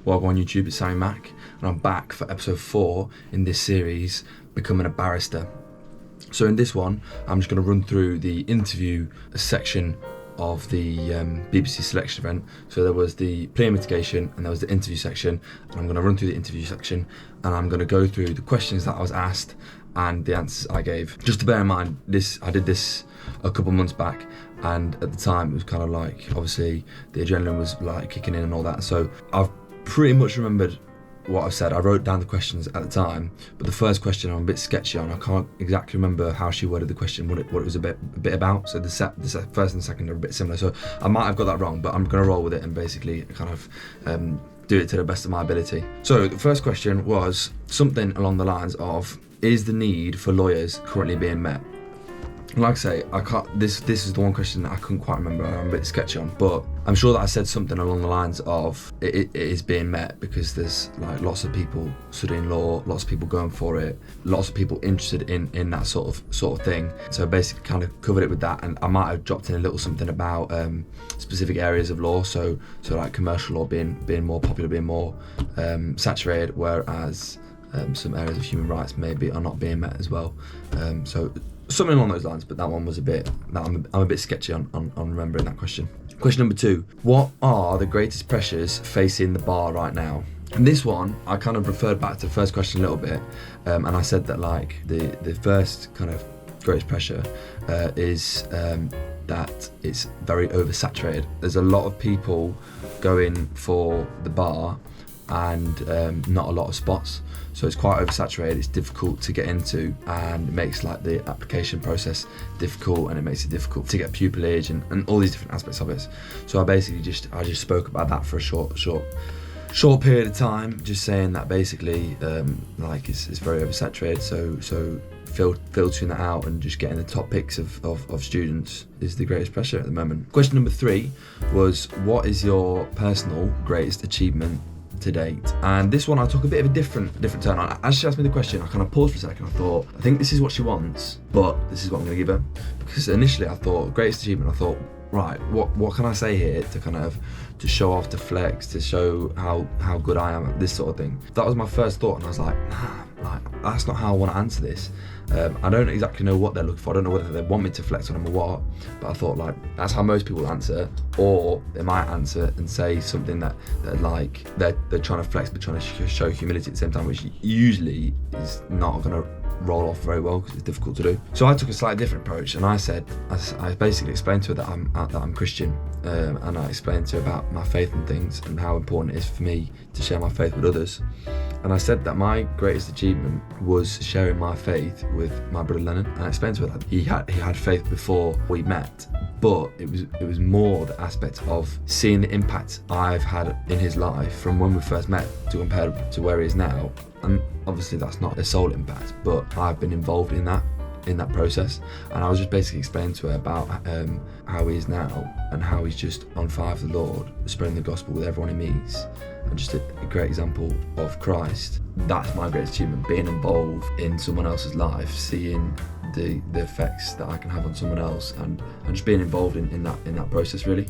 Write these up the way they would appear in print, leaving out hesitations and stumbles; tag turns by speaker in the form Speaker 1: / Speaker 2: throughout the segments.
Speaker 1: Well, on YouTube, it's Sammy Mack, and I'm back for episode 4 in this series, Becoming a Barrister. So in this one, I'm just going to run through the interview section of the BPC selection event. So there was the plea mitigation and there was the interview section, and I'm going to run through the interview section and I'm going to go through the questions that I was asked and the answers I gave. Just to bear in mind, I did this a couple months back, and at the time it was kind of like, obviously the adrenaline was like kicking in and all that, so I've pretty much remembered what I've said. I wrote down the questions at the time, but the first question I'm a bit sketchy on. I can't exactly remember how she worded the question, what it was a bit about. So the first and second are a bit similar, so I might have got that wrong, but I'm going to roll with it and basically kind of do it to the best of my ability. So the first question was something along the lines of, is the need for lawyers currently being met? Like I say, I can't. This is the one question that I couldn't quite remember. I'm a bit sketchy on, but I'm sure that I said something along the lines of it is being met because there's like lots of people studying law, lots of people going for it, lots of people interested in that sort of thing. So basically, kind of covered it with that, and I might have dropped in a little something about specific areas of law. So like commercial law being more popular, being more saturated, whereas some areas of human rights maybe are not being met as well. So something along those lines, but that one was I'm a bit sketchy on remembering that question. Question number 2, what are the greatest pressures facing the bar right now? And this one, I kind of referred back to the first question a little bit, and I said that like the first kind of greatest pressure is that it's very oversaturated. There's a lot of people going for the bar and not a lot of spots. So it's quite oversaturated, it's difficult to get into, and it makes like the application process difficult, and it makes it difficult to get pupillage and all these different aspects of it. So I just spoke about that for a short period of time, just saying that basically like it's very oversaturated, so filtering that out and just getting the top picks of students is the greatest pressure at the moment. Question number 3 was, what is your personal greatest achievement to date? And this one I took a bit of a different turn on. As she asked me the question, I kind of paused for a second. I thought, I think this is what she wants, but this is what I'm going to give her. Because initially I thought, greatest achievement, I thought, right, what can I say here to show off, to flex, to show how good I am at this sort of thing. That was my first thought, and I was like, nah, like that's not how I want to answer this. I don't exactly know what they're looking for. I don't know whether they want me to flex on them or what, but I thought like that's how most people answer, or they might answer and say something that like they're trying to flex but trying to show humility at the same time, which usually is not going to roll off very well because it's difficult to do. So I took a slightly different approach, and I said, I basically explained to her that I'm Christian, and I explained to her about my faith and things and how important it is for me to share my faith with others. And I said that my greatest achievement was sharing my faith with my brother Lennon, and I explained to her that he had faith before we met, but it was more the aspect of seeing the impact I've had in his life from when we first met to compare to where he is now. And obviously that's not the sole impact, but I've been involved in that process, and I was just basically explaining to her about how he is now and how he's just on fire for the Lord, spreading the gospel with everyone he meets, and just a great example of Christ. That's my greatest achievement, being involved in someone else's life, seeing the effects that I can have on someone else, and just being involved in that process really.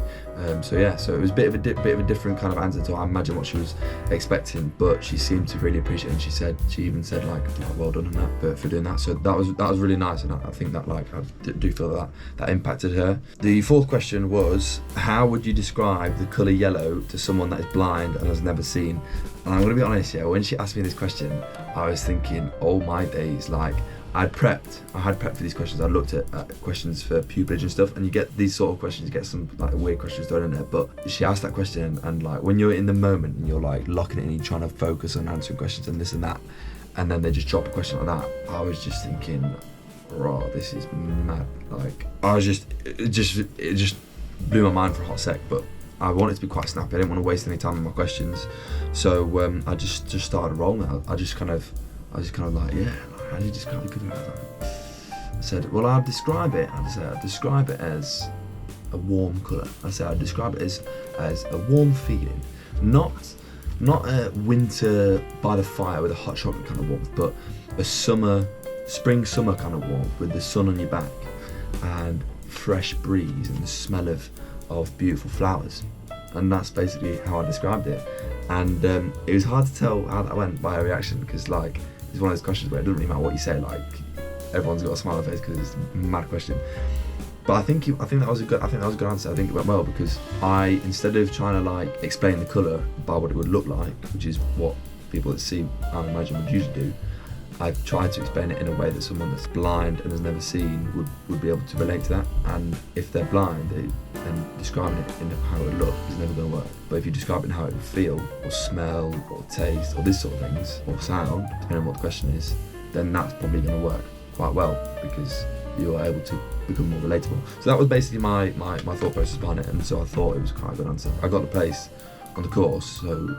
Speaker 1: So it was a bit of a different kind of answer to I imagine what she was expecting, but she seemed to really appreciate it, and she even said like well done on that for doing that. So that was really nice, and I think that like I do feel that impacted her. The 4th question was, how would you describe the colour yellow to someone that is blind and has never seen? And I'm going to be honest, when she asked me this question, I was thinking, oh my days, like I had prepped for these questions. I looked at questions for pupillage and stuff, and you get these sort of questions, you get some like weird questions thrown in there, but she asked that question, and like when you're in the moment and you're like locking it in, you're trying to focus on answering questions and this and that, and then they just drop a question like that, I was just thinking, raw, this is mad. Like it just blew my mind for a hot sec, but I wanted to be quite snappy. I didn't want to waste any time on my questions, so I just started rolling. I just kind of like, yeah, how do you describe the good? I said, well, I'd describe it as a warm colour. I'd describe it as a warm feeling, not a winter by the fire with a hot chocolate kind of warmth, but a spring summer kind of warmth with the sun on your back and fresh breeze and the smell of beautiful flowers. And that's basically how I described it. And it was hard to tell how that went by her reaction, because like it's one of those questions where it doesn't really matter what you say, like everyone's got a smile on their face because it's a mad question. But I think that was a good answer. I think it went well, because I, instead of trying to like explain the colour by what it would look like, which is what people that see, I imagine, would usually do, I tried to explain it in a way that someone that's blind and has never seen would be able to relate to that. And if they're blind, then describing it in how it would look is never going to work. But if you describe it in how it would feel, or smell, or taste, or this sort of things, or sound, depending on what the question is, then that's probably going to work quite well, because you are able to become more relatable. So that was basically my thought process behind it, and so I thought it was quite a good answer. I got the place on the course, so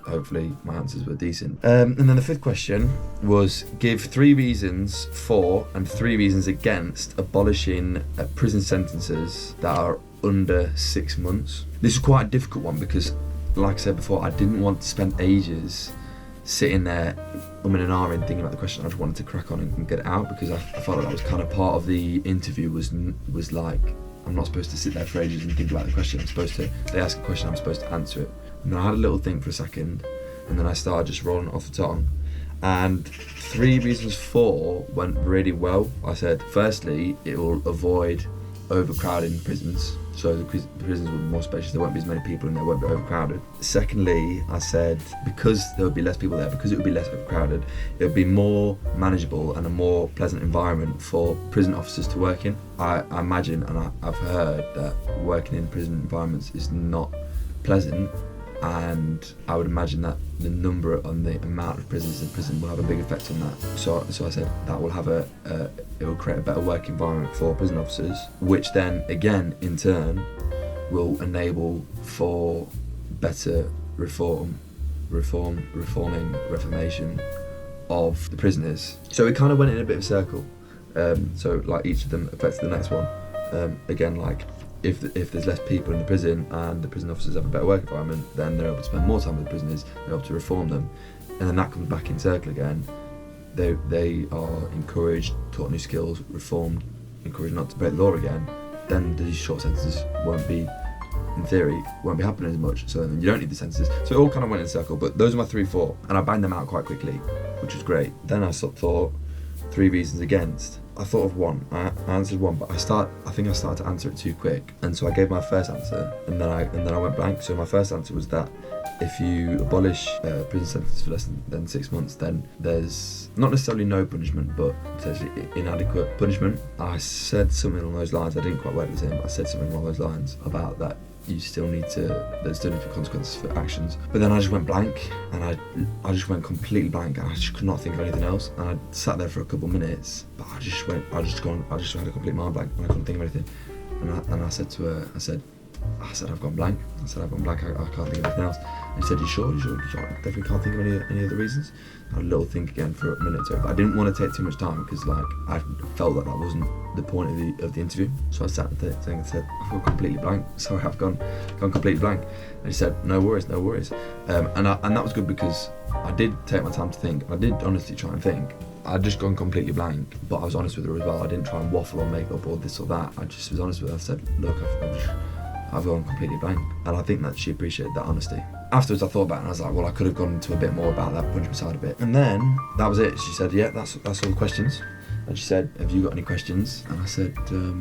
Speaker 1: hopefully my answers were decent. And then the fifth question was, give 3 reasons for and 3 reasons against abolishing prison sentences that are under 6 months. This is quite a difficult one, because like I said before, I didn't want to spend ages sitting there umming and ahhing thinking about the question. I just wanted to crack on and get it out, because I felt like that was kind of part of the interview, was like, I'm not supposed to sit there for ages and think about the question. They ask a question, I'm supposed to answer it. And then I had a little think for a second, and then I started just rolling it off the tongue. And 3 reasons for went really well. I said, firstly, it will avoid overcrowding prisons. So the prisons will be more spacious, there won't be as many people and they won't be overcrowded. Secondly, I said, because there would be less people there, because it would be less overcrowded, it would be more manageable and a more pleasant environment for prison officers to work in. I imagine, and I've heard, that working in prison environments is not pleasant, and I would imagine that the number and the amount of prisoners in prison will have a big effect on that. So I said that will have it will create a better work environment for prison officers, which then again in turn will enable for better reformation of the prisoners. So it kind of went in a bit of a circle. So like each of them affects the next one. Again, like if there's less people in the prison and the prison officers have a better work environment, then they're able to spend more time with the prisoners, they're able to reform them, and then that comes back in circle again. They are encouraged, taught new skills, reformed, encouraged not to break the law again. Then these short sentences won't be, in theory, won't be happening as much, so then you don't need the sentences. So it all kind of went in a circle, but those are my 3 for, and I banged them out quite quickly, which was great. Then I thought 3 reasons against. I thought of one. I answered one, but I think I started to answer it too quick, and so I gave my first answer, and then I went blank. So my first answer was that if you abolish prison sentences for less than 6 months, then there's not necessarily no punishment, but potentially inadequate punishment. I said something along those lines. I didn't quite work the same, but I said something along those lines about that. There's still need to be consequences for actions. But then I just went blank, and I just went completely blank, and I just could not think of anything else. And I sat there for a couple of minutes, but I just had a complete mind blank, and I couldn't think of anything. And I said to her, I said, I've gone blank. I said, I've gone blank, I can't think of anything else. And she said, you sure? You definitely can't think of any other reasons? I had a little think again for a minute or so, but I didn't want to take too much time, because like I felt that wasn't the point of the interview. So I sat there and said, I've gone completely blank. Sorry, I've gone completely blank. And he said, no worries. And that was good, because I did take my time to think. I did honestly try and think. I'd just gone completely blank, but I was honest with her as well. I didn't try and waffle or make up or this or that. I just was honest with her. I said, look, I've gone completely blank, and I think that she appreciated that honesty. Afterwards I thought about it, and I was like, well, I could have gone into a bit more about that punishment side a bit. And then that was it. She said, yeah, that's all the questions. And she said, have you got any questions? And I said, no,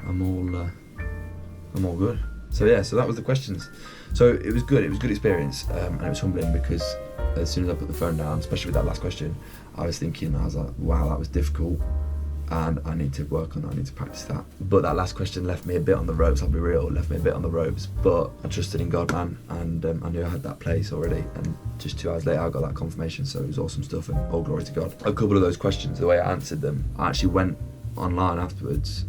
Speaker 1: I'm all good. So yeah, so that was the questions. So it was good. It was a good experience, and it was humbling, because as soon as I put the phone down, especially with that last question, I was thinking, I was like, wow, that was difficult, and I need to work on that, I need to practice that. But that last question left me a bit on the ropes, I'll be real, but I trusted in God, man, and I knew I had that place already, and just 2 hours later I got that confirmation, so it was awesome stuff, and all glory to God. A couple of those questions, the way I answered them, I actually went online afterwards,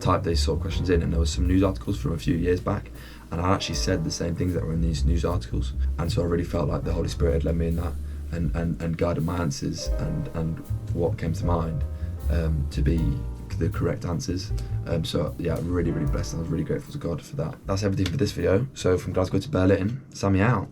Speaker 1: typed these sort of questions in, and there was some news articles from a few years back, and I actually said the same things that were in these news articles, and so I really felt like the Holy Spirit had led me in that, and guided my answers, and what came to mind to be the correct answers. So yeah, really blessed, and I was really grateful to God for that. That's everything for this video. So from Glasgow to Berlin, Sammy out.